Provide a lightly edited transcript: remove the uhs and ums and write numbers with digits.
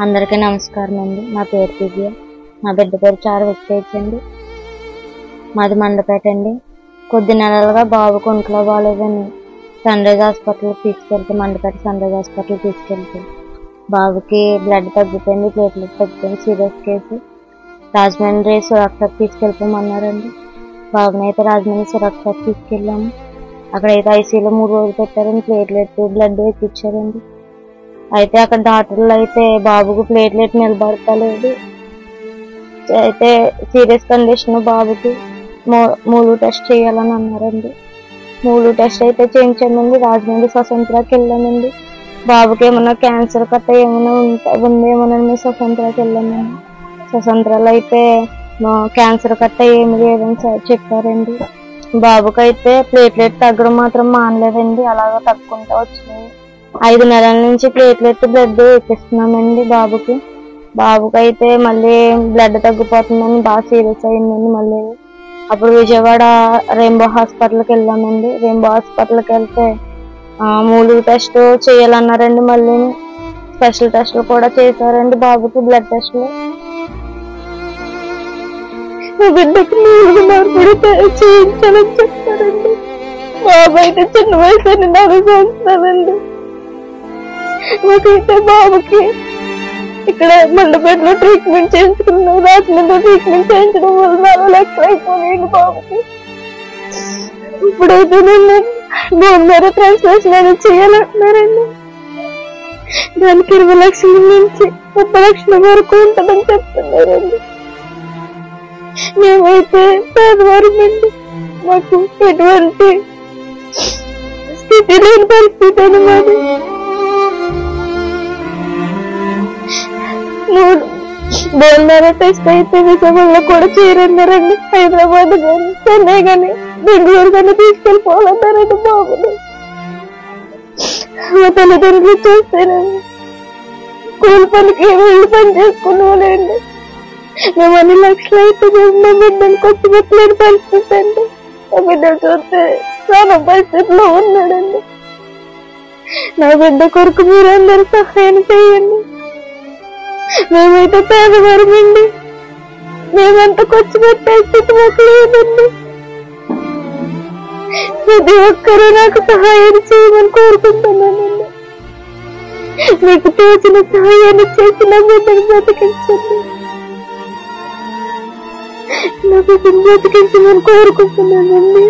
అందరికీ నమస్కారం అండి. నా పేరు దివ్య. నా బిడ్డ పేరు చారువిక్టేజ్ అండి. మాది మండపేట అండి. కొద్ది నెలలుగా బాబుకు ఒంట్లో బాగాలేదని సన్ రైజ్ హాస్పిటల్కి తీసుకెళ్తే, మండపేట సన్ రైజ్ హాస్పిటల్కి తీసుకెళ్తే బాబుకి బ్లడ్ తగ్గిపోయింది, ప్లేట్లెట్ తగ్గిపోయింది, సీరియస్ కేసు. రాజమండ్రి సురక్షకు తీసుకెళ్ళిపోమన్నారండి. బాబునైతే రాజమండ్రి సురక్షకు తీసుకెళ్ళాము. అక్కడైతే ఐసీయూలో 3 రోజులు పెట్టారండి. ప్లేట్లెట్ బ్లడ్ ఎక్కిచ్చారండి. అయితే అక్కడ డాక్టర్లు అయితే బాబుకు ప్లేట్లెట్ నిలబడతలేదు, అయితే సీరియస్ కండిషన్, బాబుకి మూలు టెస్ట్ చేయాలని అన్నారండి. మూలు టెస్ట్ అయితే చేయించామండి. రాజమండ్రి స్వతంత్రకి వెళ్ళామండి. బాబుకి ఏమన్నా క్యాన్సర్ కట్ట ఏమైనా ఉందేమోనని స్వతంత్రకి వెళ్ళామండి. స్వతంత్రాలు అయితే క్యాన్సర్ కట్ట ఏమి లేదని చెప్పారండి. బాబుకి అయితే ప్లేట్లెట్ తగ్గడం మాత్రం మానలేదండి, అలాగా తగ్గుకుంటూ వచ్చినాయి. 5 నెలల నుంచి ప్లేట్లెట్ బ్లడ్ ఎక్కిస్తున్నామండి బాబుకి అయితే మళ్ళీ బ్లడ్ తగ్గిపోతుందని బాగా సీరియస్ అయిందండి. మళ్ళీ అప్పుడు విజయవాడ రెయిన్బో హాస్పిటల్కి వెళ్ళామండి. రెయిన్బో హాస్పిటల్కి వెళ్తే మూలు టెస్ట్ చేయాలన్నారండి. మళ్ళీ స్పెషల్ టెస్టులు కూడా చేశారండి. బాబుకి బ్లడ్ టెస్టులు బిడ్డకి మూడు మార్పులు చేయించాలని చెప్పారండి. బాబు అయితే చిన్న వయసు 4 సంవత్సరాలండి. మాకైతే బాబుకి ఇక్కడ మండపేటలో ట్రీట్మెంట్ చేయించుకున్నాం. రాజమండ్రిలో ట్రీట్మెంట్ చేయించడం వల్ల 4 లక్షలు అయిపోయాయండి బాబుకి. ఇప్పుడైతే నేను బోన్ మ్యారో ట్రాన్స్ప్లాంటేషన్ అనేది చేయాలంటున్నారండి. దానికి 20 లక్షల నుంచి 30 లక్షల వరకు ఉంటుందని చెప్తున్నారండి. మేమైతే పేదవారమండి, మాకు ఎటువంటి స్థితి లేని పరిస్థితి అనమాట. బోన్ మ్యారో టెస్ట్ అయితే విజయవాడలో కూడా చేరన్నారండి. హైదరాబాద్ కానీ చెన్నై కానీ బెంగళూరు కానీ తీసుకెళ్ళిపోవాలన్నారండి బాబుని. మా తల్లిదండ్రులు చూస్తారండి, కూలి పనికి వెళ్ళి పని చేసుకునేవాళ్ళండి. మేము 2 లక్షలు అయితే మా బిడ్డను ఖర్చు పెట్టలేని పరిస్థితి అండి. మా బిడ్డను చూస్తే చాలా పరిస్థితిలో ఉన్నాడండి. నా బిడ్డ కొరకు మీరు అందరూ సహాయం చేయండి. మేమైతే పేదవారమండి, మేమంతా ఖర్చు పెట్టే స్థితి మాకు లేదండి. ప్రతి ఒక్కరూ నాకు సహాయం చేయమని కోరుకుంటున్నానండి. మీకు తోచిన సహాయాన్ని చేసి నా బిడ్డను బ్రతికించండి, నా బిడ్డను బ్రతికించమని కోరుకుంటున్నానండి.